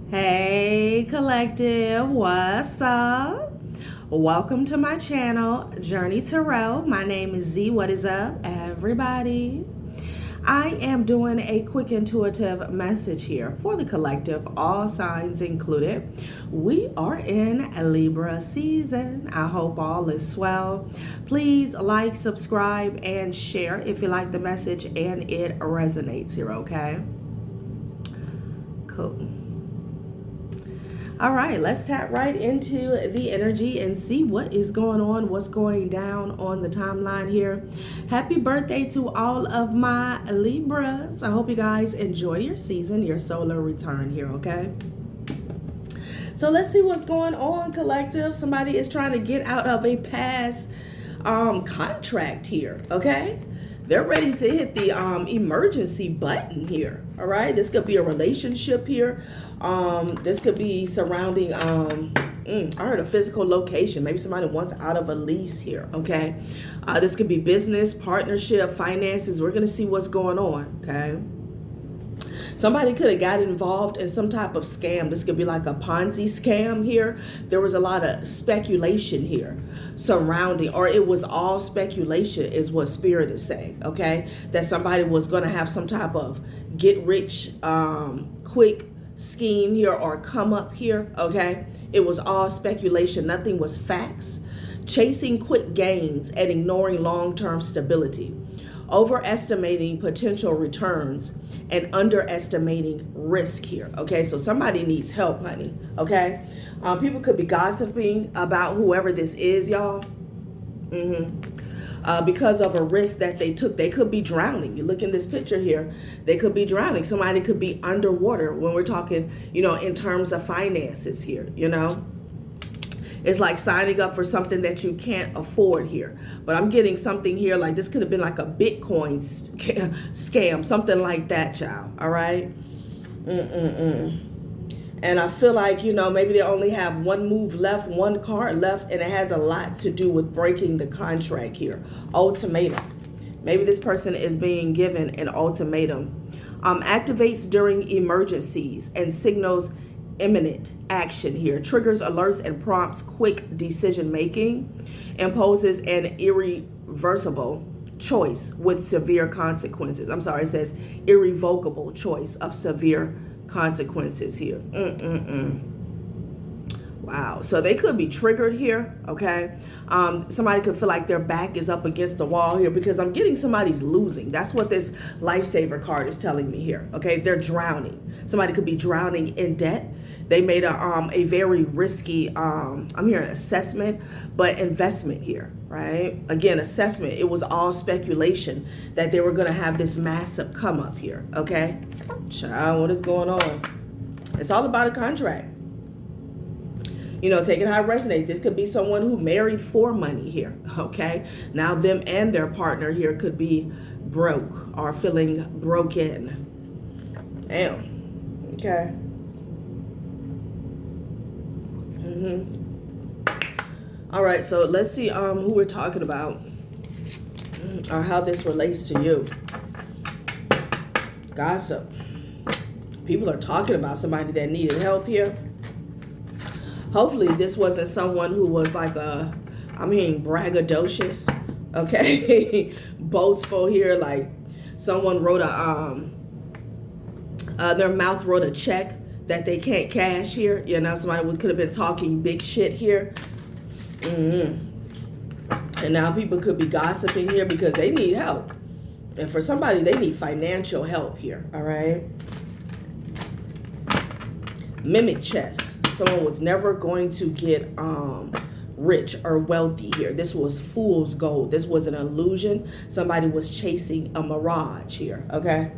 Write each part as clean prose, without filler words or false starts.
Hey collective, what's up? Welcome to my channel, Journey Tarot. My name is Z. What is up, everybody? I am doing a quick intuitive message here for the collective, all signs included. We are in Libra season. I hope all is swell. Please like, subscribe, and share if you like the message and it resonates here, okay? Cool. All right, let's tap right into the energy and see what is going on, what's going down on the timeline here. Happy birthday to all of my Libras. I hope you guys enjoy your season, your solar return here, okay? So let's see what's going on, collective. Somebody is trying to get out of a past contract here, okay? They're ready to hit the emergency button here. All right, this could be a relationship here. This could be surrounding I heard a physical location. Maybe somebody wants out of a lease here. Okay, this could be business, partnership, finances. We're gonna see what's going on. Okay. Somebody could have got involved in some type of scam. This could be like a Ponzi scam here. There was a lot of speculation here surrounding, or it was all speculation is what Spirit is saying, okay? That somebody was going to have some type of get rich quick scheme here or come up here, okay? It was all speculation. Nothing was facts. Chasing quick gains and ignoring long-term stability. Overestimating potential returns and underestimating risk here. Okay, so somebody needs help, honey. Okay, people could be gossiping about whoever this is, y'all. Because of a risk that they took. They could be drowning. You look in this picture here, they could be drowning. Somebody could be underwater when we're talking, in terms of finances here, It's like signing up for something that you can't afford here. But I'm getting something here like this could have been like a Bitcoin scam, something like that, child. All right? And I feel like, maybe they only have one move left, one card left, and it has a lot to do with breaking the contract here. Ultimatum. Maybe this person is being given an ultimatum. Activates during emergencies and signals imminent action here. Triggers, alerts, and prompts quick decision making. Imposes an irreversible choice with severe consequences. I'm sorry, it says irrevocable choice of severe consequences here. Wow. So they could be triggered here, okay? Somebody could feel like their back is up against the wall here because I'm getting somebody's losing. That's what this lifesaver card is telling me here, okay? They're drowning. Somebody could be drowning in debt. They made a very risky, I'm hearing assessment, but investment here, right? Again, assessment. It was all speculation that they were going to have this massive come up here, okay? Child, what is going on? It's all about a contract. Take it how it resonates. This could be someone who married for money here, okay? Now them and their partner here could be broke or feeling broken. Damn, okay. All right, so let's see who we're talking about or how this relates to you. Gossip. People are talking about somebody that needed help here. Hopefully this wasn't someone who was like I'm hearing braggadocious, okay? Boastful here, like someone wrote their mouth wrote a check that they can't cash here. Somebody could have been talking big shit here. And now people could be gossiping here because they need help. And for somebody, they need financial help here, all right? Mimic chess. Someone was never going to get rich or wealthy here. This was fool's gold. This was an illusion. Somebody was chasing a mirage here, okay?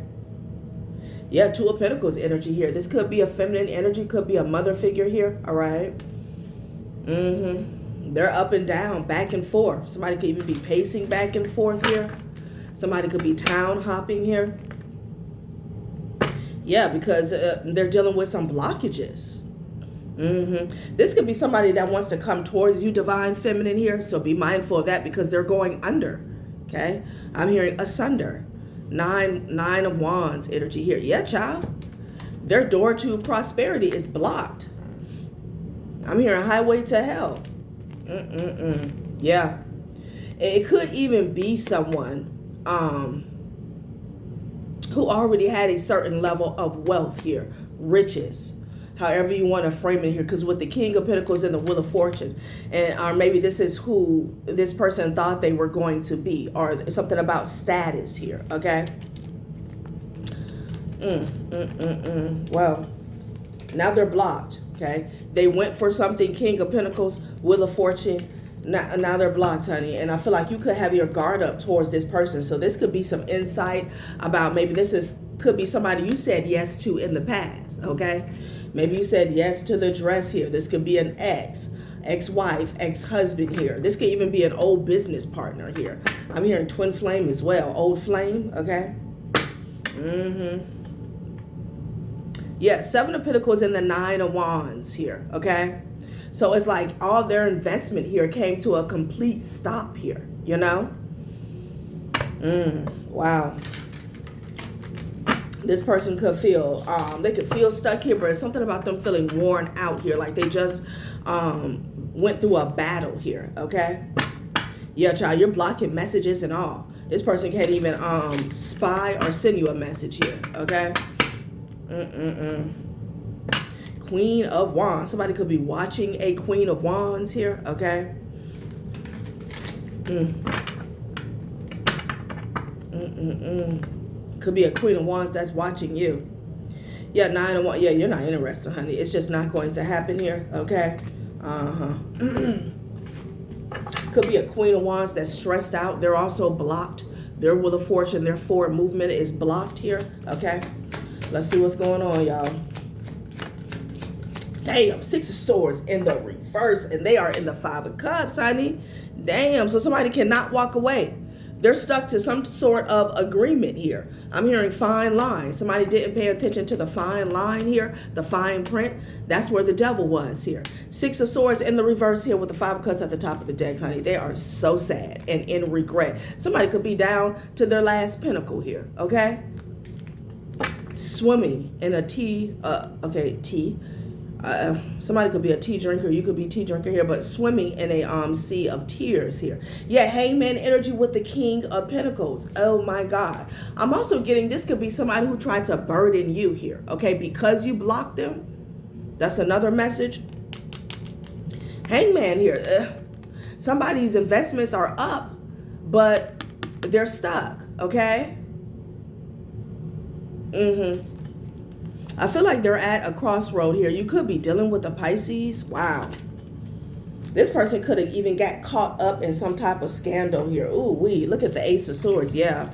Yeah, Two of Pentacles energy here. This could be a feminine energy, could be a mother figure here, all right? They're up and down, back and forth. Somebody could even be pacing back and forth here. Somebody could be town hopping here. Yeah, because they're dealing with some blockages. This could be somebody that wants to come towards you, divine feminine here. So be mindful of that because they're going under, okay? I'm hearing asunder. Nine of Wands energy here. Yeah, child. Their door to prosperity is blocked. I'm hearing highway to hell. Yeah. It could even be someone who already had a certain level of wealth here, riches, however you want to frame it here, because with the King of Pentacles and the Wheel of Fortune, and or maybe this is who this person thought they were going to be, or something about status here, okay? Well, now they're blocked, okay? They went for something, King of Pentacles, Wheel of Fortune. Now they're blocked, honey. And I feel like you could have your guard up towards this person. So this could be some insight about maybe could be somebody you said yes to in the past, okay? Maybe you said yes to the dress here. This could be an ex-wife, ex-husband here. This could even be an old business partner here. I'm hearing twin flame as well. Old flame, okay? Yeah, Seven of Pentacles and the Nine of Wands here, okay? So it's like all their investment here came to a complete stop here, you know? Wow. This person could feel, they could feel stuck here, but it's something about them feeling worn out here, like they just went through a battle here, okay? Yeah, child, you're blocking messages and all. This person can't even spy or send you a message here, okay? Queen of Wands. Somebody could be watching a Queen of Wands here, okay? Could be a Queen of Wands that's watching you. Yeah, Nine of Wands. Yeah, you're not interested, honey. It's just not going to happen here, okay? Could be a Queen of Wands that's stressed out. They're also blocked. Their Wheel of Fortune, their forward movement is blocked here, okay? Let's see what's going on, y'all. Damn, Six of Swords in the reverse, and they are in the Five of Cups, honey. Damn, so somebody cannot walk away. They're stuck to some sort of agreement here. I'm hearing fine line. Somebody didn't pay attention to the fine line here, the fine print. That's where the devil was here. Six of Swords in the reverse here with the Five of Cups at the top of the deck, honey. They are so sad and in regret. Somebody could be down to their last pinnacle here, okay? Swimming in a tea, somebody could be a tea drinker. You could be a tea drinker here, but swimming in a sea of tears here. Yeah, Hangman energy with the King of Pentacles. Oh my God. I'm also getting this could be somebody who tried to burden you here, okay, because you blocked them. That's another message. Hangman here. Somebody's investments are up, but they're stuck, okay? I feel like they're at a crossroad here. You could be dealing with a Pisces. Wow. This person could have even got caught up in some type of scandal here. Ooh, look at the Ace of Swords. Yeah.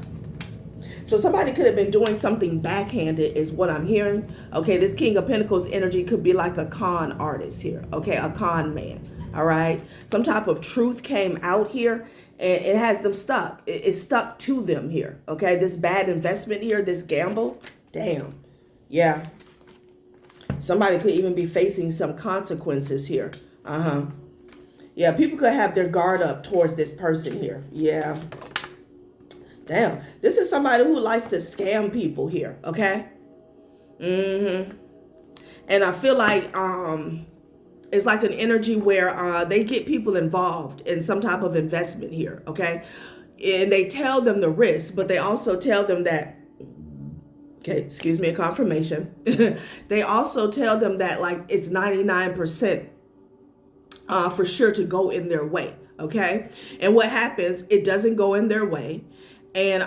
So somebody could have been doing something backhanded is what I'm hearing. Okay, this King of Pentacles energy could be like a con artist here. Okay, a con man. All right. Some type of truth came out here and it has them stuck. It's stuck to them here. Okay, this bad investment here, this gamble. Damn. Yeah. Somebody could even be facing some consequences here. Yeah, people could have their guard up towards this person here. Yeah. Damn. This is somebody who likes to scam people here, okay? And I feel like it's like an energy where they get people involved in some type of investment here, okay? And they tell them the risk, but they also tell them that, okay, excuse me, a confirmation. They also tell them that like it's 99% for sure to go in their way, okay? And what happens, it doesn't go in their way, and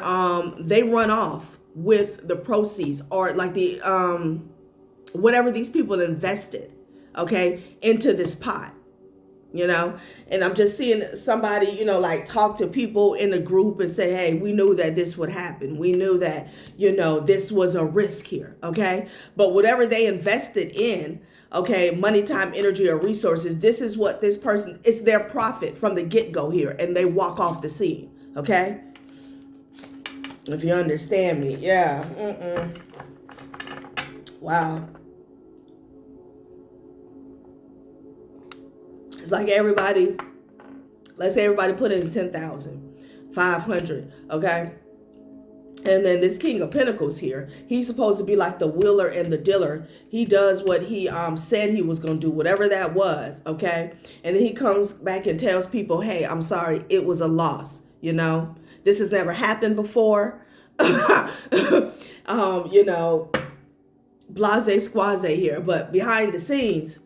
they run off with the proceeds or like the whatever these people invested, okay, into this pot, you know. And I'm just seeing somebody, you know, like talk to people in a group and say, hey, we knew that this would happen. We knew that, you know, this was a risk here, okay? But whatever they invested in, okay, money, time, energy, or resources, this is what this person, it's their profit from the get-go here, and they walk off the scene, okay? If you understand me, yeah. Wow. It's like everybody, let's say everybody put in 10,000, 500, okay? And then this King of Pentacles here, he's supposed to be like the wheeler and the dealer. He does what he said he was going to do, whatever that was, okay? And then he comes back and tells people, hey, I'm sorry, it was a loss, you know? This has never happened before. You know, blase squaze here. But behind the scenes,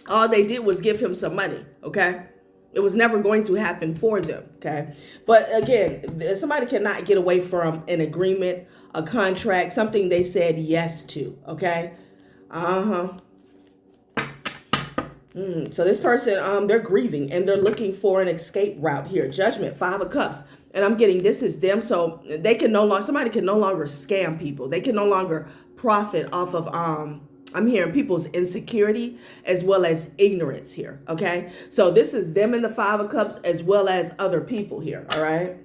all they did was give him some money, okay? It was never going to happen for them, okay? But again, somebody cannot get away from an agreement, a contract, something they said yes to, okay? So this person, they're grieving and they're looking for an escape route here. Judgment, 5 of Cups. And I'm getting this is them, so they can no longer, somebody can no longer scam people. They can no longer profit off of, I'm hearing people's insecurity as well as ignorance here, okay? So this is them in the 5 of Cups as well as other people here, all right?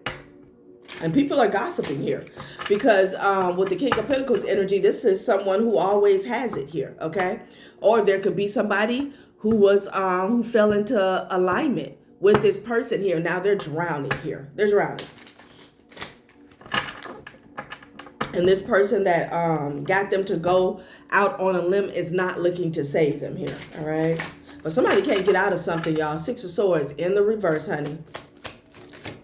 And people are gossiping here because with the King of Pentacles energy, this is someone who always has it here, okay? Or there could be somebody who was who fell into alignment with this person here. Now they're drowning here. They're drowning. And this person that got them to go out on a limb is not looking to save them here, all right? But somebody can't get out of something, y'all. 6 of Swords in the reverse, honey.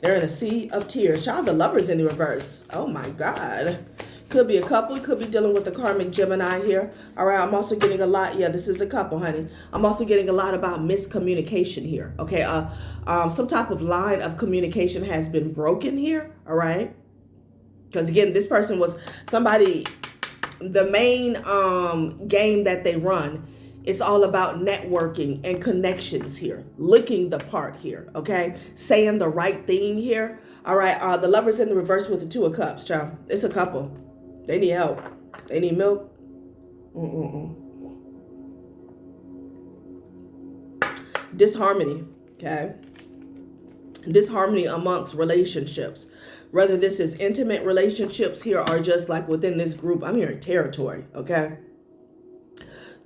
They're in a sea of tears. Child, the Lovers in the reverse. Oh, my God. Could be a couple. Could be dealing with the Karmic Gemini here. All right, I'm also getting a lot. Yeah, this is a couple, honey. I'm also getting a lot about miscommunication here, okay? Some type of line of communication has been broken here, all right? Because, again, this person was somebody, the main game that they run, it's all about networking and connections here. Looking the part here, okay? Saying the right thing here. All right, the Lovers in the reverse with the 2 of Cups, child. It's a couple. They need help. They need milk. Disharmony, okay? Disharmony amongst relationships. Whether this is intimate relationships here or just like within this group. I'm hearing territory, okay?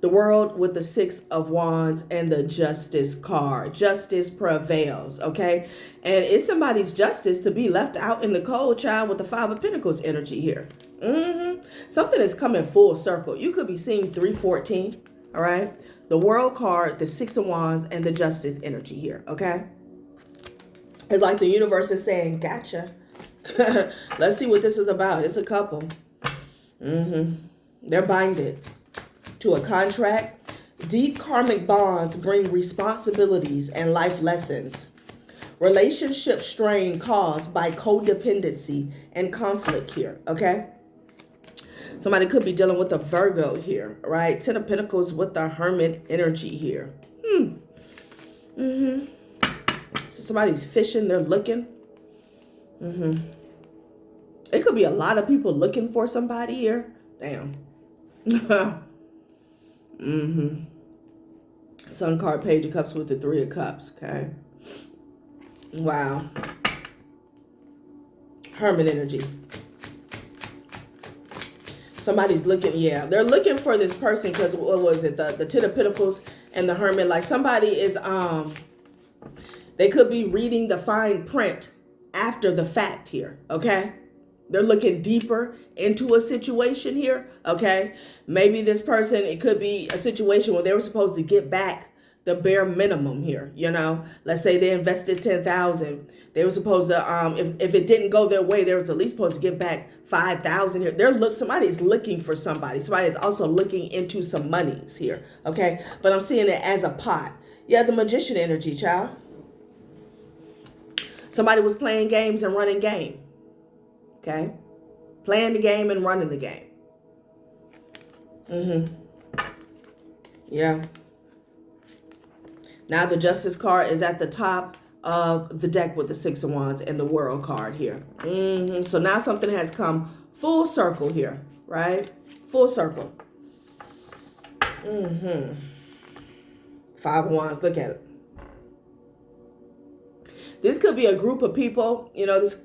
The World with the 6 of Wands and the Justice card. Justice prevails, okay? And it's somebody's justice to be left out in the cold, child, with the 5 of Pentacles energy here. Something is coming full circle. You could be seeing 314, all right? The World card, the 6 of Wands, and the Justice energy here, okay? It's like the universe is saying, gotcha. Let's see what this is about. It's a couple. They're binded to a contract. Deep karmic bonds bring responsibilities and life lessons. Relationship strain caused by codependency and conflict here, okay? Somebody could be dealing with a Virgo here, right? 10 of Pentacles with the Hermit energy here. So somebody's fishing, they're looking. It could be a lot of people looking for somebody here. Damn. Sun card, Page of Cups with the 3 of Cups, okay? Wow. Hermit energy. Somebody's looking, yeah. They're looking for this person because, what was it? The 10 of Pentacles and the Hermit. Like somebody is, they could be reading the fine print after the fact here, okay? They're looking deeper into a situation here, okay? Maybe this person, it could be a situation where they were supposed to get back the bare minimum here, you know? Let's say they invested $10,000. They were supposed to, if it didn't go their way, they were at least supposed to get back $5,000 here. Somebody's looking for somebody. Somebody's also looking into some monies here, okay? But I'm seeing it as a pot. Yeah, the Magician energy, child. Somebody was playing games and running game. Okay? Playing the game and running the game. Yeah. Now the Justice card is at the top of the deck with the 6 of Wands and the World card here. So now something has come full circle here, right? Full circle. 5 of Wands, look at it. This could be a group of people, you know, this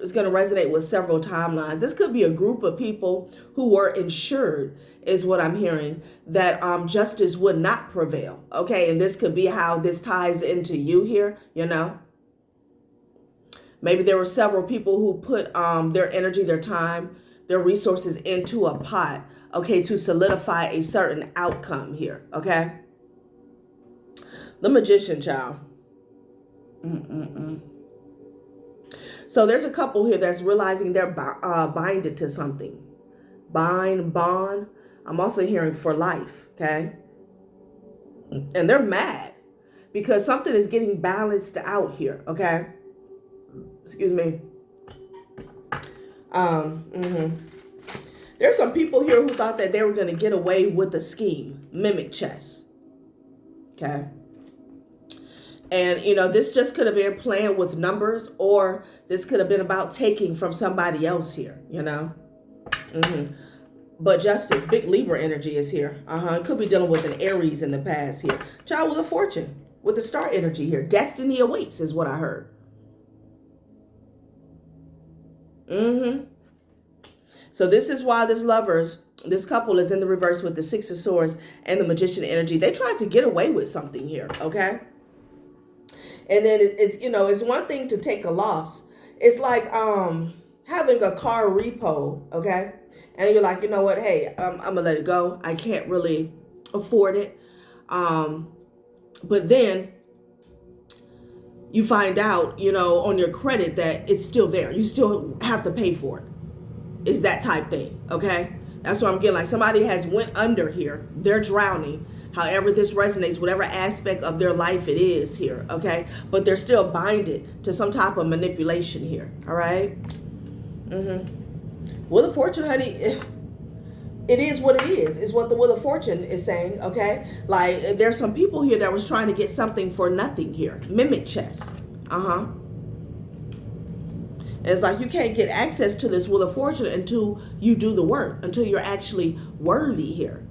is going to resonate with several timelines. This could be a group of people who were insured, is what I'm hearing, that justice would not prevail. Okay, and this could be how this ties into you here, you know. Maybe there were several people who put their energy, their time, their resources into a pot, okay, to solidify a certain outcome here, okay? The Magician, child. So there's a couple here that's realizing they're binded to something. Bond. I'm also hearing for life, okay? And they're mad because something is getting balanced out here, okay? Excuse me. There's some people here who thought that they were going to get away with the scheme, mimic chess, okay? And, you know, this just could have been playing with numbers, or this could have been about taking from somebody else here, you know? But Justice, big Libra energy is here. It could be dealing with an Aries in the past here. Child with a fortune, with the star energy here. Destiny awaits is what I heard. So this is why this couple is in the reverse with the Six of Swords and the Magician energy. They tried to get away with something here, okay? And then it's, you know, it's one thing to take a loss. It's like having a car repo, okay? And you're like, you know what? Hey, I'm going to let it go. I can't really afford it. But then you find out, you know, on your credit that it's still there. You still have to pay for it. It's that type thing, okay? That's what I'm getting. Like somebody has went under here. They're drowning. However this resonates, whatever aspect of their life it is here, okay? But they're still binded to some type of manipulation here, all right? Wheel of Fortune, honey, it is what it is. It's what the Wheel of Fortune is saying, okay? Like there's some people here that was trying to get something for nothing here. Mimic chess, And it's like you can't get access to this Wheel of Fortune until you do the work, until you're actually worthy here.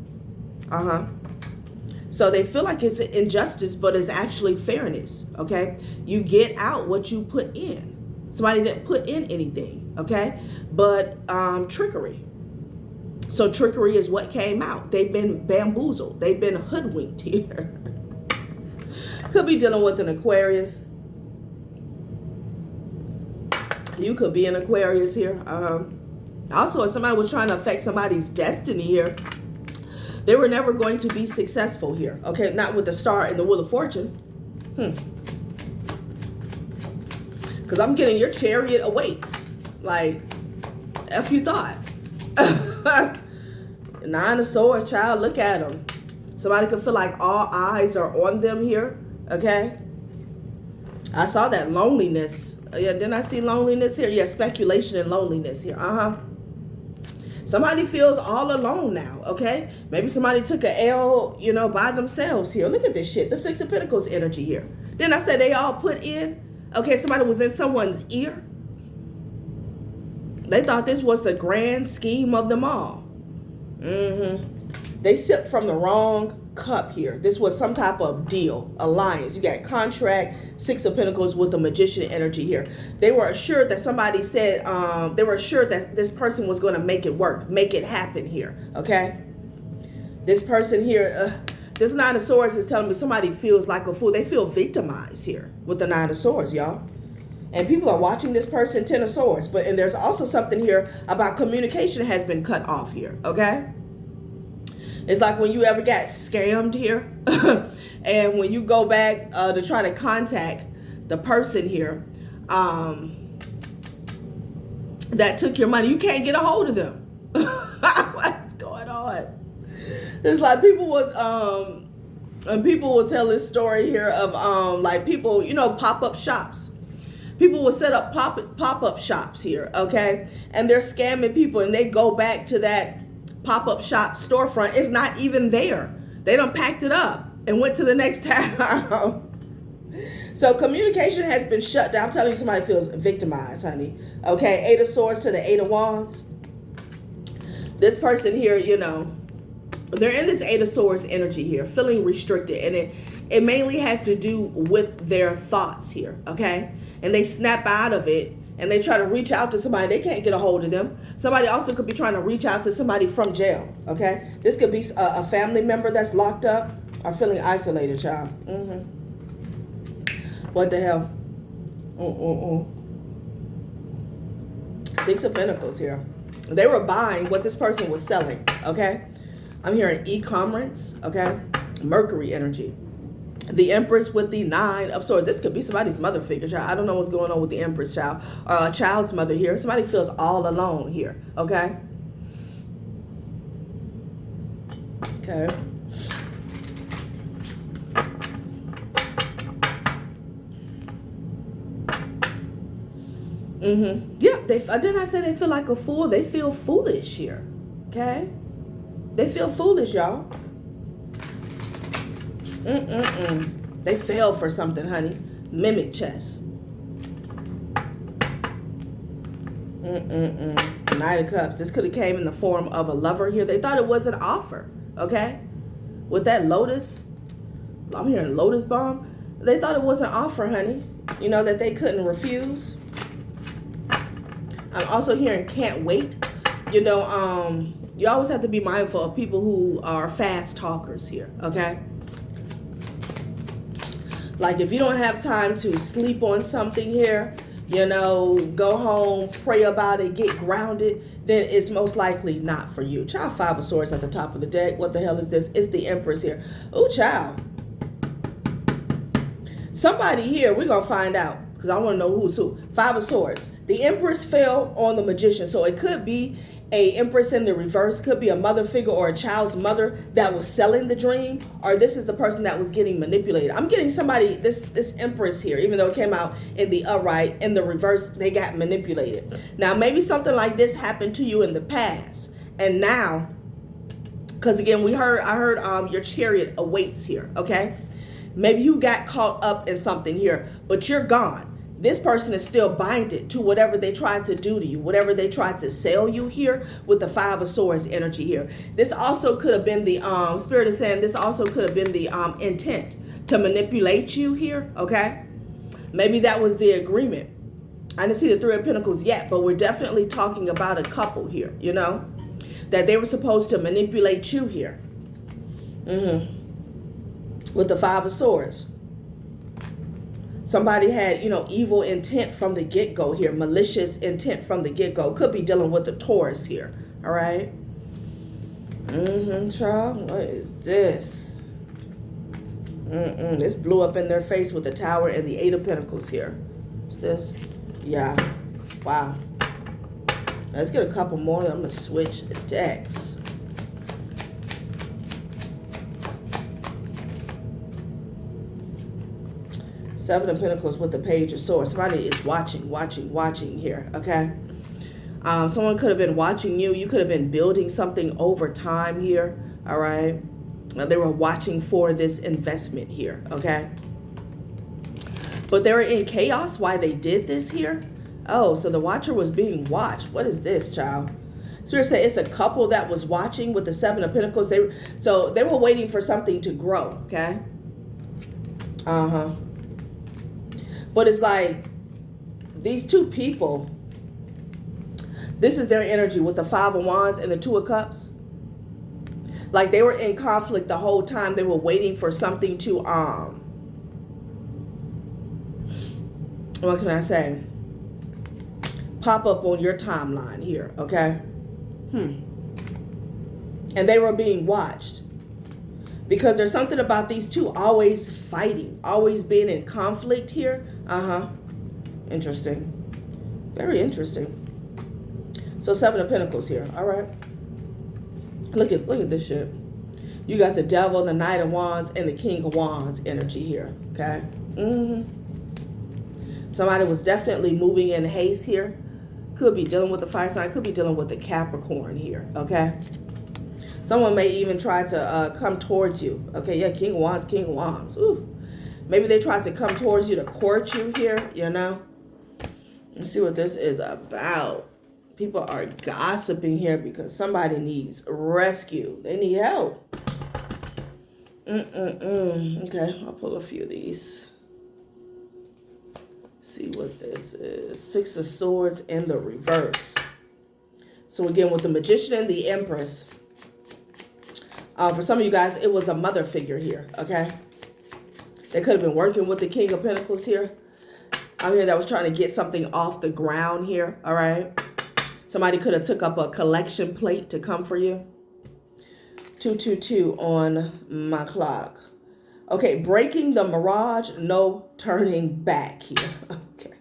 So they feel like it's injustice, but it's actually fairness, okay? You get out what you put in. Somebody didn't put in anything, okay? But trickery. So trickery is what came out. They've been bamboozled. They've been hoodwinked here. Could be dealing with an Aquarius. You could be an Aquarius here. Also, if somebody was trying to affect somebody's destiny here, they were never going to be successful here. Okay, not with the Star and the Wheel of Fortune. Because I'm getting your Chariot awaits. Like, F you thought. Nine of Swords, child, look at them. Somebody could feel like all eyes are on them here. Okay. I saw that loneliness. Yeah, didn't I see loneliness here? Yeah, speculation and loneliness here. Somebody feels all alone now, okay? Maybe somebody took a L, you know, by themselves here. Look at this shit. The Six of Pentacles energy here. Didn't I say they all put in? Okay, somebody was in someone's ear. They thought this was the grand scheme of them all. They sipped from the wrong cup here. This was some type of deal, alliance. You got contract, Six of Pentacles with the Magician energy here. They were assured that somebody said, they were assured that this person was going to make it work, make it happen here, okay? This person here, this Nine of Swords is telling me somebody feels like a fool. They feel victimized here with the Nine of Swords, y'all. And people are watching this person, Ten of Swords. And there's also something here about communication has been cut off here, okay? It's like when you ever got scammed here. And when you go back to try to contact the person here that took your money, you can't get a hold of them. What's going on? It's like people would tell this story here of like people, you know, pop-up shops. People will set up pop-up shops here, okay? And they're scamming people, and they go back to that pop-up shop storefront. It's not even there. They done packed it up and went to the next town. So communication has been shut down. I'm telling you, somebody feels victimized, honey. Okay, Eight of Swords to the Eight of Wands. This person here, you know, they're in this Eight of Swords energy here, feeling restricted. And it mainly has to do with their thoughts here, okay? And they snap out of it and they try to reach out to somebody. They can't get a hold of them. Somebody also could be trying to reach out to somebody from jail, okay? This could be a family member that's locked up or feeling isolated, child. What the hell? Six of Pentacles here. They were buying what this person was selling, okay? I'm hearing e-commerce, okay? Mercury energy. The Empress with the Nine of Swords. This could be somebody's mother figure, child. I don't know what's going on with the Empress, child. Or a child's mother here. Somebody feels all alone here, okay? Okay. Yeah, didn't I say they feel like a fool? They feel foolish here, okay? They feel foolish, y'all. They fell for something, honey. Mimic chess. Knight of Cups. This could have came in the form of a lover here. They thought it was an offer, okay? With that Lotus, I'm hearing Lotus Bomb. They thought it was an offer, honey. You know, that they couldn't refuse. I'm also hearing can't wait. You know, you always have to be mindful of people who are fast talkers here, okay? Like if you don't have time to sleep on something here, you know, go home, pray about it, get grounded, then it's most likely not for you. Child, Five of Swords at the top of the deck. What the hell is this? It's the Empress here. Oh, child. Somebody here, we're going to find out because I want to know who's who. Five of Swords. The Empress fell on the Magician. So it could be a Empress in the reverse, could be a mother figure or a child's mother that was selling the dream, or this is the person that was getting manipulated. I'm getting somebody, this Empress here, even though it came out in the upright, in the reverse, they got manipulated. Now, maybe something like this happened to you in the past, and now, because again, I heard your chariot awaits here, okay? Maybe you got caught up in something here, but you're gone. This person is still binded to whatever they tried to do to you, whatever they tried to sell you here with the Five of Swords energy here. This also could have been the, Spirit is saying this also could have been the intent to manipulate you here, okay? Maybe that was the agreement. I didn't see the Three of Pentacles yet, but we're definitely talking about a couple here, you know? That they were supposed to manipulate you here. With the Five of Swords. Somebody had, you know, evil intent from the get-go here. Malicious intent from the get-go. Could be dealing with the Taurus here. All right. Child. What is this? This blew up in their face with the Tower and the Eight of Pentacles here. What's this? Yeah. Wow. Let's get a couple more. I'm going to switch decks. Seven of Pentacles with the Page of Swords. Somebody is watching here, okay? Someone could have been watching you. You could have been building something over time here, all right? They were watching for this investment here, okay? But they were in chaos while they did this here. Oh, so the watcher was being watched. What is this, child? Spirit said it's a couple that was watching with the Seven of Pentacles. So they were waiting for something to grow, okay? But it's like these two people, this is their energy with the Five of Wands and the Two of Cups. Like they were in conflict the whole time. They were waiting for something to, what can I say? Pop up on your timeline here, okay? And they were being watched. Because there's something about these two always fighting, always being in conflict here. Interesting. Very interesting. So Seven of Pentacles here. All right. Look at this shit. You got the Devil, the Knight of Wands, and the King of Wands energy here. Okay. Somebody was definitely moving in haste here. Could be dealing with the fire sign. Could be dealing with the Capricorn here. Okay. Someone may even try to come towards you. Okay, yeah, King of Wands, King of Wands. Ooh. Maybe they tried to come towards you to court you here, you know. Let's see what this is about. People are gossiping here because somebody needs rescue. They need help. Okay, I'll pull a few of these. See what this is. Six of Swords in the reverse. So again, with the Magician and the Empress, for some of you guys, it was a mother figure here, okay? They could have been working with the King of Pentacles here. I'm here that was trying to get something off the ground here, all right? Somebody could have took up a collection plate to come for you. 222 on my clock. Okay, breaking the mirage, no turning back here. Okay.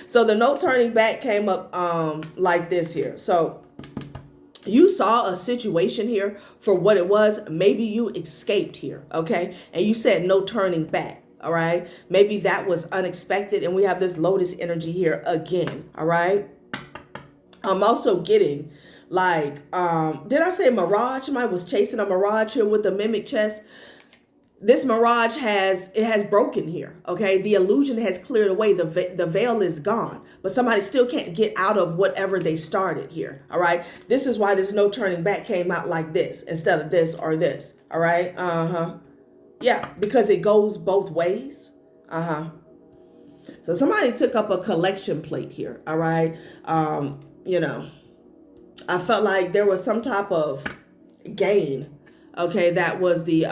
So the no turning back came up like this here. So you saw a situation here for what it was. Maybe you escaped here, okay? And you said no turning back, all right? Maybe that was unexpected, and we have this Lotus energy here again, all right? I'm also getting like, did I say mirage? Somebody was chasing a mirage here with the mimic chest. This mirage has broken here, okay? The illusion has cleared away. The veil is gone, but somebody still can't get out of whatever they started here, all right? This is why this no turning back came out like this instead of this or this, all right? Yeah, because it goes both ways. So somebody took up a collection plate here, all right? You know, I felt like there was some type of gain, okay? That was the...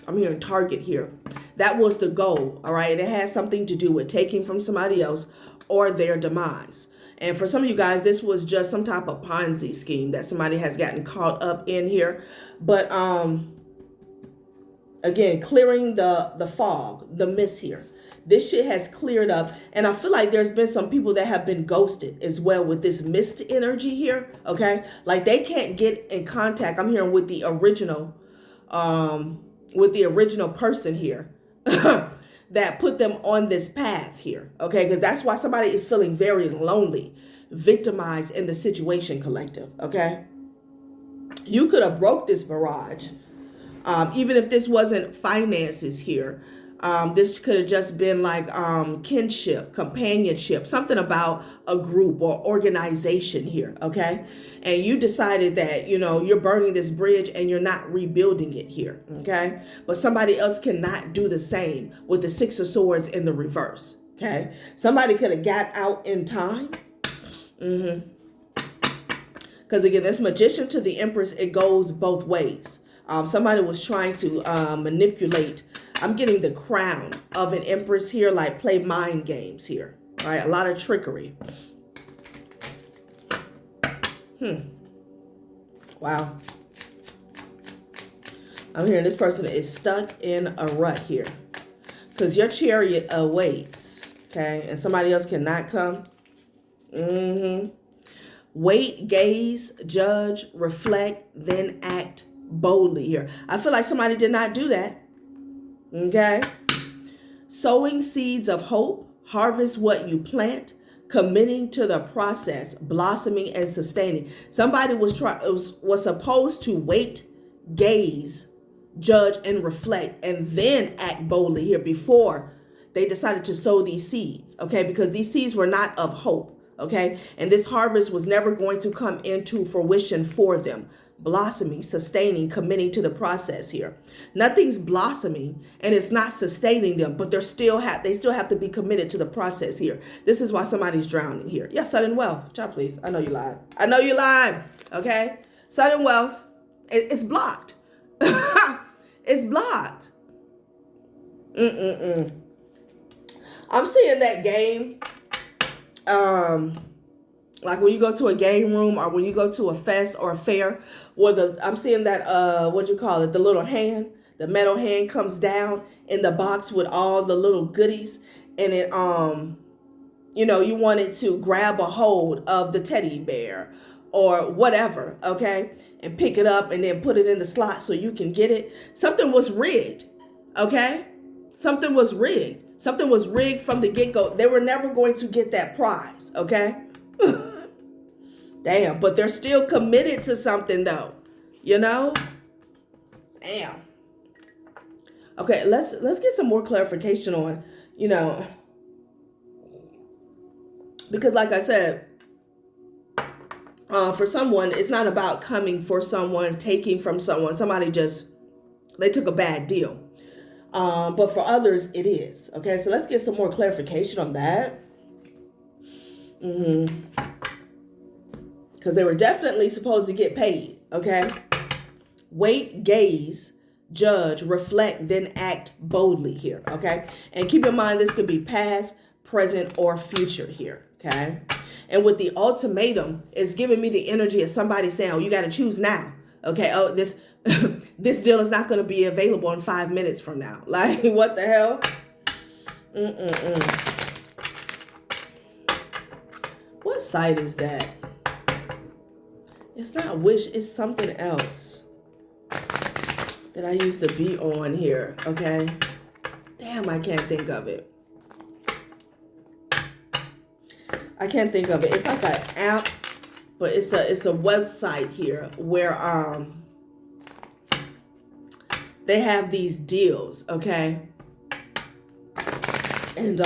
I'm hearing target here. That was the goal, all right? It has something to do with taking from somebody else or their demise. And for some of you guys, this was just some type of Ponzi scheme that somebody has gotten caught up in here. But again, clearing the fog, the mist here. This shit has cleared up. And I feel like there's been some people that have been ghosted as well with this mist energy here, okay? Like they can't get in contact, I'm hearing, with the original person here that put them on this path here, okay? Because that's why somebody is feeling very lonely, victimized in the situation, collective, okay? You could have broke this mirage, even if this wasn't finances here. This could have just been like kinship, companionship, something about a group or organization here, okay? And you decided that, you know, you're burning this bridge and you're not rebuilding it here, okay? But somebody else cannot do the same with the Six of Swords in the reverse, okay? Somebody could have got out in time. Because again, this Magician to the Empress, it goes both ways. Somebody was trying to manipulate. I'm getting the crown of an empress here, like play mind games here, right? A lot of trickery. Wow. I'm hearing this person is stuck in a rut here because your chariot awaits, okay? And somebody else cannot come. Wait, gaze, judge, reflect, then act boldly here. I feel like somebody did not do that. Okay. Sowing seeds of hope, harvest what you plant, committing to the process, blossoming and sustaining. Somebody was supposed to wait, gaze, judge, and reflect, and then act boldly here before they decided to sow these seeds. Okay, because these seeds were not of hope. Okay, and this harvest was never going to come into fruition for them. Blossoming, sustaining, committing to the process here. Nothing's blossoming and it's not sustaining them, but they still have to be committed to the process here. This is why somebody's drowning here. Yes, sudden wealth. Child, please. I know you lied. I know you lied. Okay? Sudden wealth. It's blocked. It's blocked. I'm seeing that game. Like when you go to a game room or when you go to a fest or a fair, where I'm seeing that, what you call it, the little hand, the metal hand comes down in the box with all the little goodies. And it, you know, you wanted to grab a hold of the teddy bear or whatever, okay? And pick it up and then put it in the slot so you can get it. Something was rigged, okay? Something was rigged. Something was rigged from the get-go. They were never going to get that prize, okay? Damn, but they're still committed to something though, you know? Damn. Okay, let's get some more clarification on, you know, because like I said, for someone, it's not about coming for someone, taking from someone. Somebody they took a bad deal. But for others, it is. Okay, so let's get some more clarification on that. Because they were definitely supposed to get paid, okay? Wait, gaze, judge, reflect, then act boldly here, okay? And keep in mind, this could be past, present, or future here, okay? And with the ultimatum, it's giving me the energy of somebody saying, oh, you got to choose now. Okay. Oh, this this deal is not going to be available in 5 minutes from now. Like, what the hell? What site is that? It's not Wish, it's something else that I used to be on here, okay? Damn, I can't think of it. I can't think of it. It's like an app, but it's a website here where they have these deals, okay? And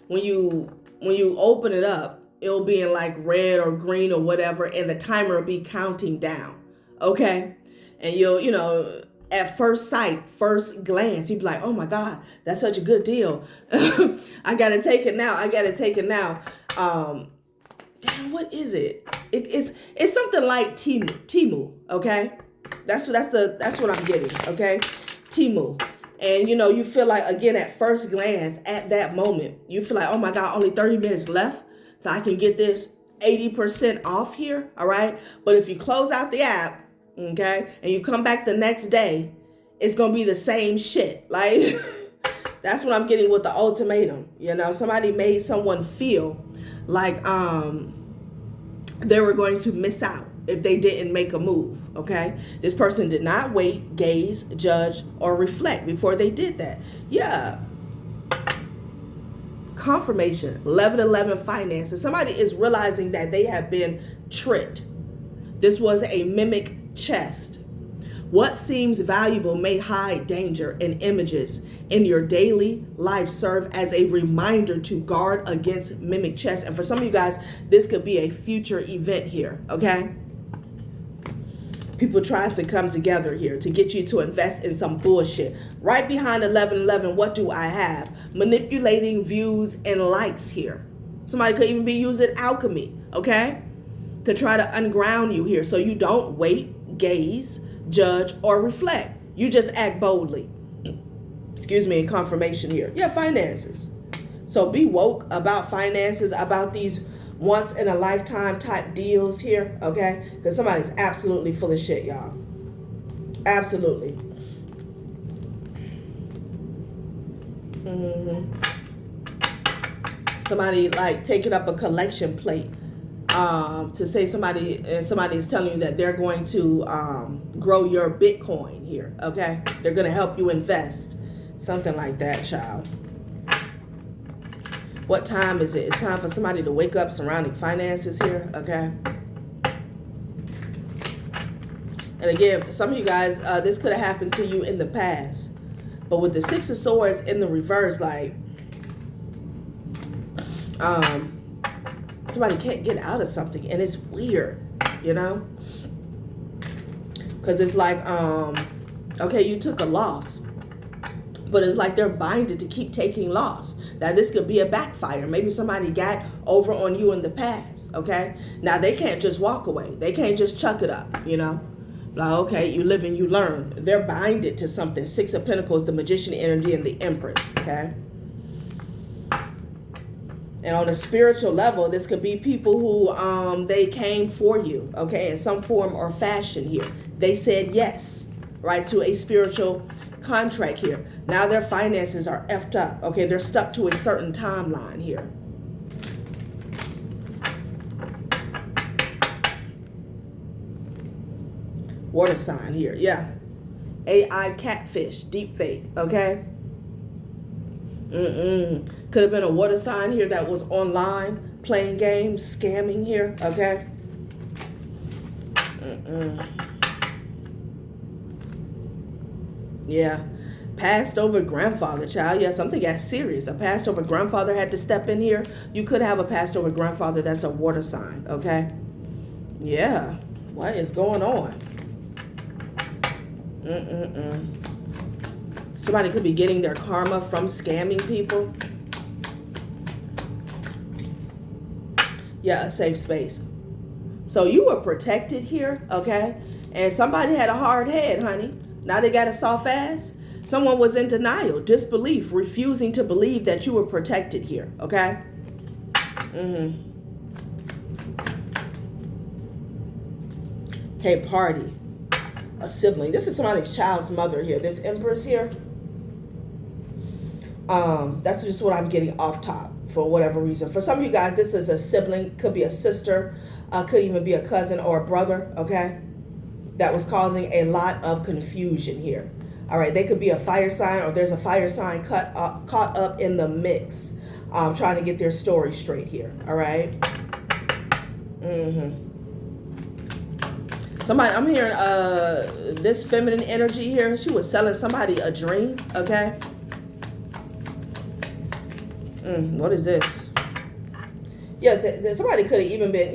when you open it up, it'll be in like red or green or whatever, and the timer will be counting down, okay? And you know, at first sight, first glance, you'd be like, oh my God, that's such a good deal. I gotta take it now. I gotta take it now. Damn, what is it? It's something like Temu, okay? That's what I'm getting, okay? Temu. And you know, you feel like, again, at first glance, at that moment, you feel like, oh my God, only 30 minutes left, so I can get this 80% off here, all right? But if you close out the app, okay, and you come back the next day, it's gonna be the same shit. Like, that's what I'm getting with the ultimatum. You know, somebody made someone feel like they were going to miss out if they didn't make a move, okay? This person did not wait, gaze, judge, or reflect before they did that. Yeah. Confirmation, 1111 finances. Somebody is realizing that they have been tricked. This was a mimic chest. What seems valuable may hide danger, and images in your daily life serve as a reminder to guard against mimic chest. And for some of you guys, this could be a future event here, okay? People trying to come together here to get you to invest in some bullshit. Right behind 1111, what do I have? Manipulating views and likes here. Somebody could even be using alchemy, okay? To try to unground you here so you don't wait, gaze, judge, or reflect. You just act boldly. Excuse me, in confirmation here. Yeah, finances. So be woke about finances, about these once in a lifetime type deals here, okay? Because somebody's absolutely full of shit, y'all. Absolutely. Somebody like taking up a collection plate to say somebody is telling you that they're going to grow your Bitcoin here, okay? They're going to help you invest. Something like that, child. What time is it? It's time for somebody to wake up surrounding finances here, okay? And again, some of you guys, this could have happened to you in the past. But with the Six of Swords in the reverse, like, somebody can't get out of something. And it's weird, you know? Because it's like, okay, you took a loss. But it's like they're binded to keep taking loss. Now, this could be a backfire. Maybe somebody got over on you in the past, okay? Now, they can't just walk away. They can't just chuck it up, you know? Like, okay, you live and you learn. They're binded to something. Six of Pentacles, the Magician energy, and the Empress, okay? And on a spiritual level, this could be people who they came for you, okay, in some form or fashion here. They said yes, right, to a spiritual contract here. Now their finances are effed up, okay? They're stuck to a certain timeline here. Water sign here, yeah. AI catfish, deep fake, okay? Could have been a water sign here that was online, playing games, scamming here, okay? Yeah. Passed over grandfather, child. Yeah, something got serious. A passed over grandfather had to step in here. You could have a passed over grandfather that's a water sign, okay? Yeah. What is going on? Somebody could be getting their karma from scamming people. Yeah, a safe space. So you were protected here, okay? And somebody had a hard head, honey. Now they got a soft ass. Someone was in denial, disbelief, refusing to believe that you were protected here, okay? Okay, party. A sibling. This is somebody's child's mother here. This Empress here. That's just what I'm getting off top for whatever reason. For some of you guys, this is a sibling. Could be a sister. Could even be a cousin or a brother. Okay. That was causing a lot of confusion here. All right. They could be a fire sign, or there's a fire sign caught up in the mix. Trying to get their story straight here. All right. Somebody, I'm hearing this feminine energy here. She was selling somebody a dream, okay? What is this? Yeah, somebody could have even been,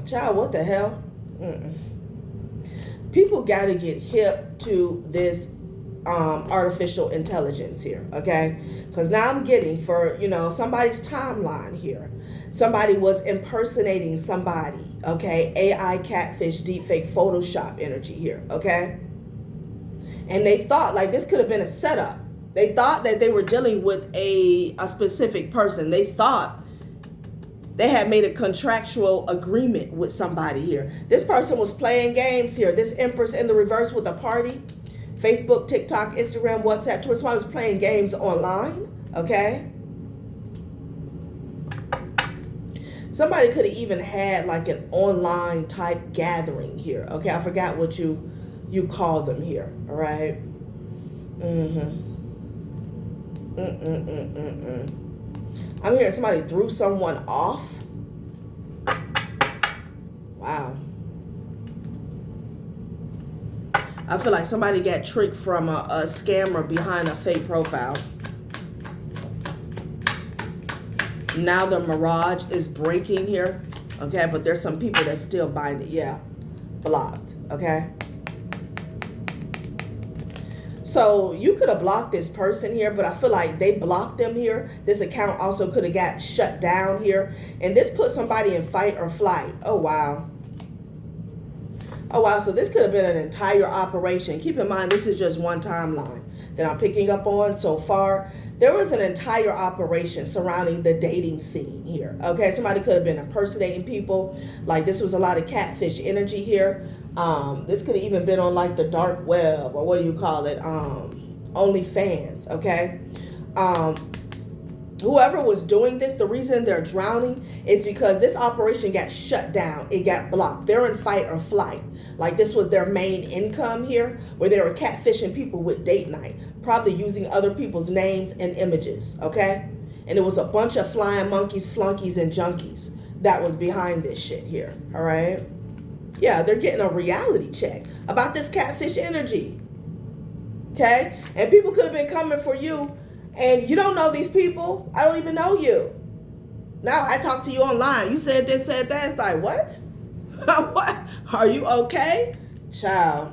child, what the hell? People got to get hip to this artificial intelligence here, okay? Because now I'm getting for, somebody's timeline here. Somebody was impersonating somebody, okay? AI, catfish, deepfake, Photoshop energy here, okay? And they thought like this could have been a setup. They thought that they were dealing with a specific person. They thought they had made a contractual agreement with somebody here. This person was playing games here. This Empress in the reverse with a party. Facebook, TikTok, Instagram, WhatsApp, Twitter. Somebody was playing games online, okay? Somebody could have even had like an online type gathering here. Okay, I forgot what you call them here. All right. I'm hearing somebody threw someone off. Wow. I feel like somebody got tricked from a scammer behind a fake profile. Now the mirage is breaking here, okay? But there's some people that still bind it. Yeah, blocked, okay? So you could have blocked this person here, but I feel like they blocked them here. This account also could have got shut down here. And this put somebody in fight or flight. Oh, wow. Oh, wow. So this could have been an entire operation. Keep in mind, this is just one timeline that I'm picking up on so far. There was an entire operation surrounding the dating scene here. Okay, somebody could have been impersonating people. Like this was a lot of catfish energy here. This could have even been on like the dark web, or what do you call it? OnlyFans, okay? Whoever was doing this, the reason they're drowning is because this operation got shut down. It got blocked. They're in fight or flight. Like this was their main income here, where they were catfishing people with date night, probably using other people's names and images, okay? And it was a bunch of flying monkeys, flunkies, and junkies that was behind this shit here, all right? Yeah, they're getting a reality check about this catfish energy, okay? And people could have been coming for you, and you don't know these people. I don't even know you. Now I talk to you online. You said this, said that. It's like, what? What? Are you okay? Child.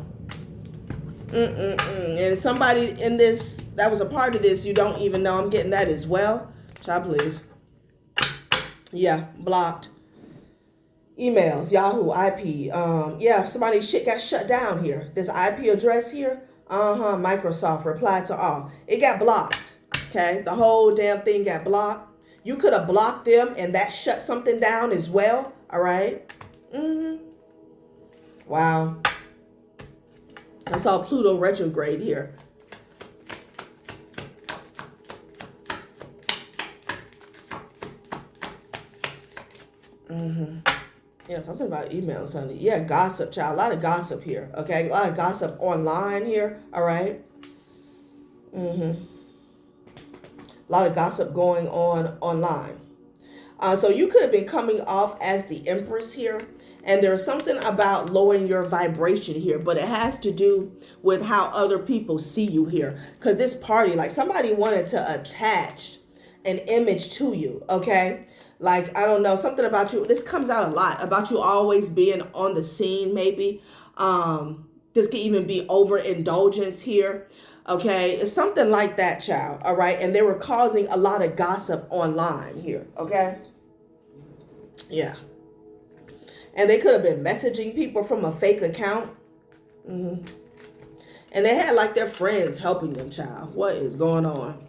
And somebody in this, that was a part of this, you don't even know. I'm getting that as well. Child, please. Yeah, blocked. Emails, Yahoo, IP. Yeah, somebody's shit got shut down here. This IP address here. Microsoft, reply to all. It got blocked. Okay, the whole damn thing got blocked. You could have blocked them and that shut something down as well. All right. Wow. I saw Pluto retrograde here. Yeah, something about emails, honey. Yeah, gossip, child. A lot of gossip here. Okay, a lot of gossip online here. All right. A lot of gossip going on online. So you could have been coming off as the Empress here. And there's something about lowering your vibration here, but it has to do with how other people see you here. Because this party, like somebody wanted to attach an image to you, okay? Like, I don't know, something about you. This comes out a lot about you always being on the scene, maybe. This could even be overindulgence here, okay? It's something like that, child, all right? And they were causing a lot of gossip online here, okay? Yeah. And they could have been messaging people from a fake account. And they had like their friends helping them, child. What is going on?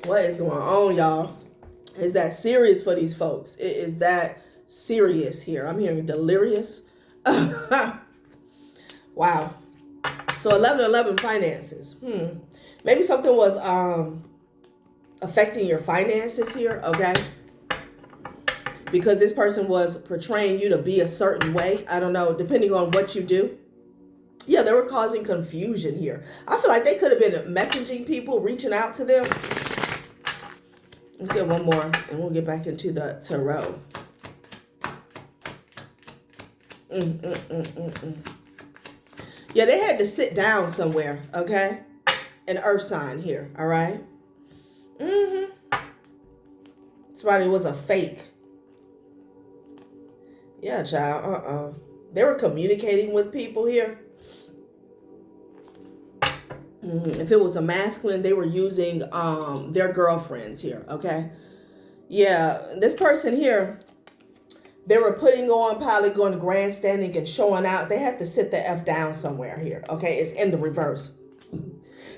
What is going on, y'all? Is that serious for these folks? It is that serious here. I'm hearing delirious. Wow. So 1111 finances. Maybe something was affecting your finances here, okay? Because this person was portraying you to be a certain way. I don't know, depending on what you do. Yeah, they were causing confusion here. I feel like they could have been messaging people, reaching out to them. Let's get one more, and we'll get back into the tarot. Yeah, they had to sit down somewhere, okay? An earth sign here, all right? Somebody was a fake. Yeah, child, They were communicating with people here. If it was a masculine, they were using their girlfriends here, okay? Yeah, this person here, they were putting on, probably going grandstanding and showing out. They had to sit the F down somewhere here, okay? It's in the reverse.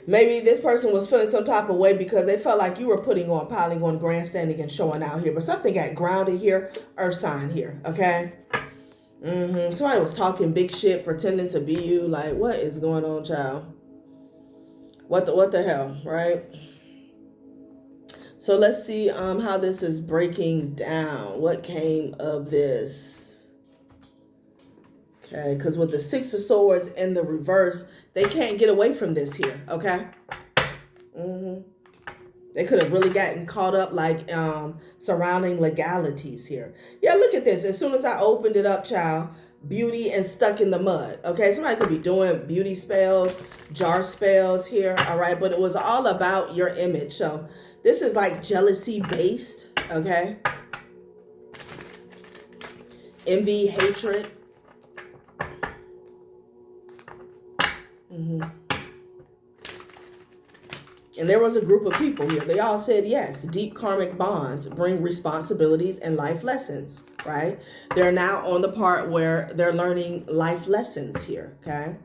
Maybe this person was feeling some type of way because they felt like you were putting on, piling on, grandstanding and showing out here. But something got grounded here, earth sign here, okay? Somebody was talking big shit, pretending to be you. Like, what is going on, child? What the hell, right? So let's see how this is breaking down. What came of this? Okay, because with the Six of Swords in the reverse, they can't get away from this here, okay? They could have really gotten caught up like surrounding legalities here. Yeah, look at this. As soon as I opened it up, child, beauty and stuck in the mud. Okay, somebody could be doing beauty spells, jar spells here, all right? But it was all about your image. So this is like jealousy based, okay? Envy, hatred. And there was a group of people here. They all said yes. Deep karmic bonds bring responsibilities and life lessons, right? They're now on the part where they're learning life lessons here, okay?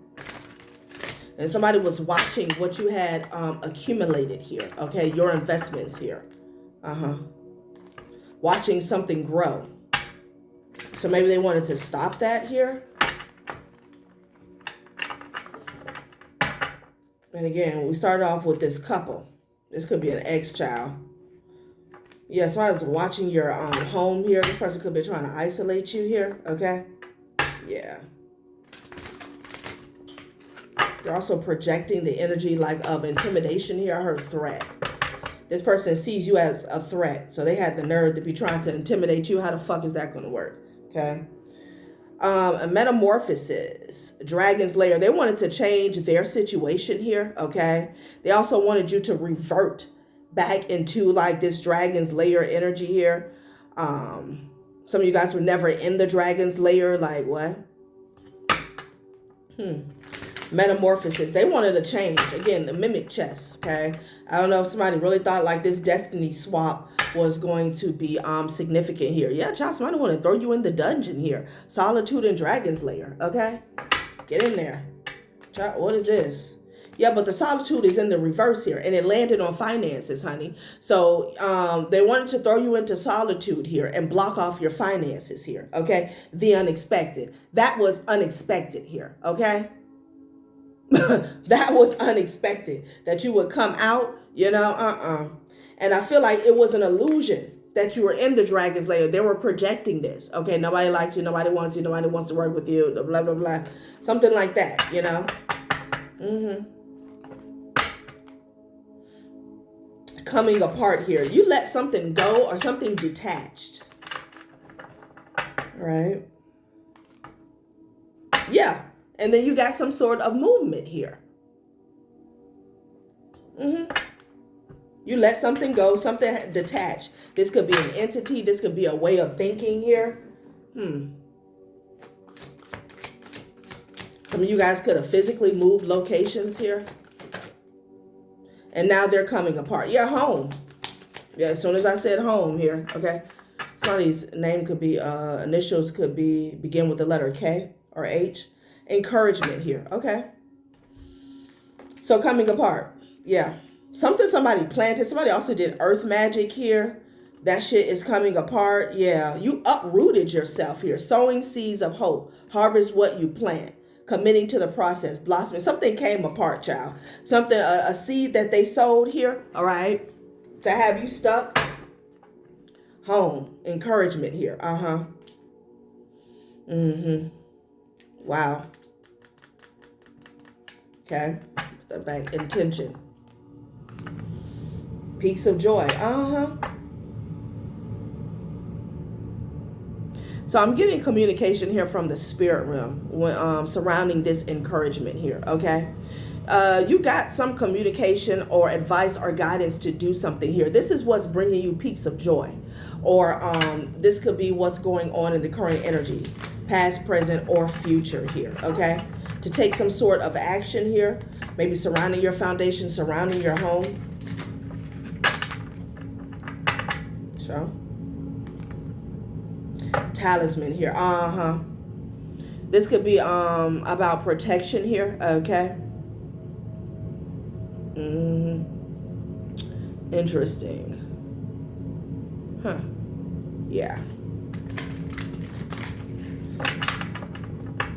And somebody was watching what you had accumulated here, okay? Your investments here. Watching something grow. So maybe they wanted to stop that here. And again, we started off with this couple. This could be an ex-child. Yeah, somebody's watching your home here. This person could be trying to isolate you here, okay? Yeah. They're also projecting the energy like of intimidation here. I heard threat. This person sees you as a threat. So they had the nerve to be trying to intimidate you. How the fuck is that going to work? Okay. A metamorphosis, dragon's lair. They wanted to change their situation here, okay? They also wanted you to revert back into like this dragon's lair energy here. Some of you guys were never in the dragon's lair. Like what? Metamorphosis. They wanted to change. Again, the mimic chess, okay? I don't know if somebody really thought like this destiny swap was going to be significant here. Yeah, child, somebody want to throw you in the dungeon here. Solitude and Dragon's Lair, okay? Get in there. Child, what is this? Yeah, but the solitude is in the reverse here, and it landed on finances, honey. So they wanted to throw you into solitude here and block off your finances here, okay? The unexpected. That was unexpected here, okay? That was unexpected. That you would come out, you know, And I feel like it was an illusion that you were in the dragon's lair. They were projecting this. Okay, nobody likes you. Nobody wants you. Nobody wants to work with you. Blah, blah, blah. Something like that, you know. Coming apart here. You let something go or something detached. Right? Yeah. And then you got some sort of movement here. You let something go, something detached. This could be an entity. This could be a way of thinking here. Some of you guys could have physically moved locations here. And now they're coming apart. Yeah, home. Yeah, as soon as I said home here, okay? Somebody's name could be, initials could be, begin with the letter K or H. Encouragement here, okay? So coming apart, yeah. Something somebody planted. Somebody also did earth magic here. That shit is coming apart. Yeah, you uprooted yourself here. Sowing seeds of hope. Harvest what you plant. Committing to the process. Blossoming. Something came apart, child. Something, a seed that they sowed here, all right, to have you stuck. Home. Encouragement here. Uh-huh. Mm-hmm. Wow. Okay. The bank. Intention. Peaks of joy. Uh-huh. So I'm getting communication here from the spirit realm when, surrounding this encouragement here, okay? You got some communication or advice or guidance to do something here. This is what's bringing you peaks of joy. Or this could be what's going on in the current energy, past, present, or future here, okay? To take some sort of action here, maybe surrounding your foundation, surrounding your home. So, talisman here. Uh-huh. This could be about protection here, okay? Interesting. Huh. Yeah.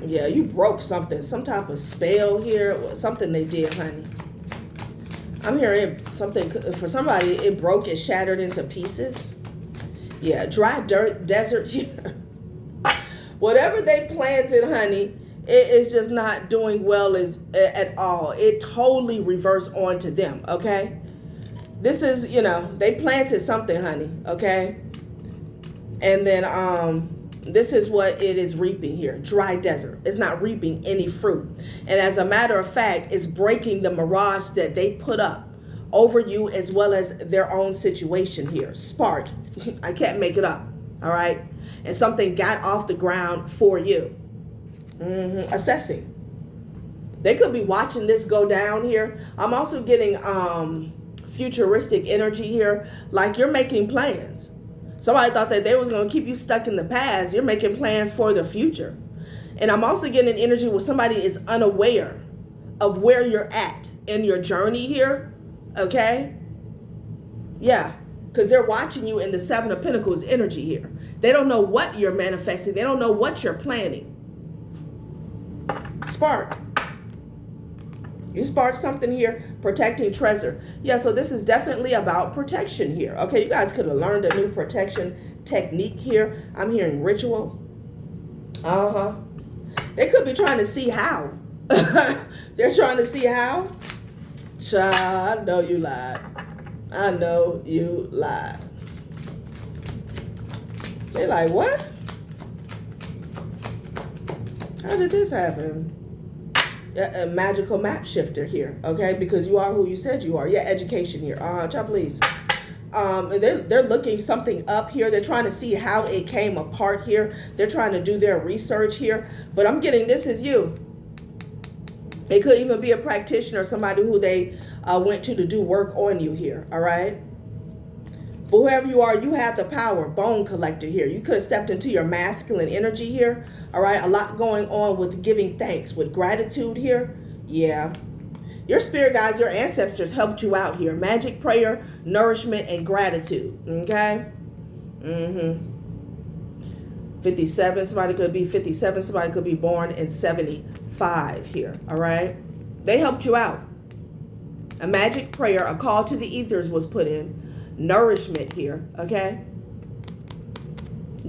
Yeah, you broke something. Some type of spell here. Something they did, honey. I'm hearing something. For somebody, it broke. It shattered into pieces. Yeah, dry dirt, desert here. Whatever they planted, honey, it is just not doing well at all. It totally reversed onto them, okay? This is, they planted something, honey, okay? And then this is what it is reaping here. Dry desert. It's not reaping any fruit. And as a matter of fact, it's breaking the mirage that they put up over you as well as their own situation here. Spark. I can't make it up, all right? And something got off the ground for you. Assessing. They could be watching this go down here. I'm also getting futuristic energy here, like you're making plans. Somebody thought that they was going to keep you stuck in the past. You're making plans for the future. And I'm also getting an energy where somebody is unaware of where you're at in your journey here, okay? Yeah, because they're watching you in the Seven of Pentacles energy here. They don't know what you're manifesting. They don't know what you're planning. Spark. You spark something here, protecting treasure. Yeah, so this is definitely about protection here. Okay, you guys could have learned a new protection technique here. I'm hearing ritual. Uh-huh. They could be trying to see how. They're trying to see how. Child, I know you lied. I know you lied. They're like, what? How did this happen? A magical map shifter here, okay? Because you are who you said you are. Yeah, education here. Child, please. They're looking something up here. They're trying to see how it came apart here. They're trying to do their research here. But I'm getting this is you. It could even be a practitioner, somebody who they went to do work on you here, all right? But whoever you are, you have the power. Bone collector here. You could have stepped into your masculine energy here. All right. A lot going on with giving thanks, with gratitude here. Yeah. Your spirit guides, your ancestors helped you out here. Magic, prayer, nourishment, and gratitude. Okay. 57. Somebody could be 57. Somebody could be born in 75 here. All right. They helped you out. A magic prayer, a call to the ethers was put in. Nourishment here, okay?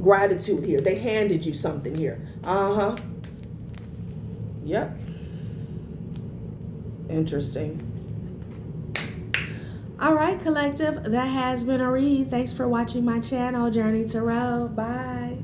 Gratitude here. They handed you something here. Uh-huh. Yep. Interesting. All right, collective. That has been a read. Thanks for watching my channel, Journey Tarot. Bye.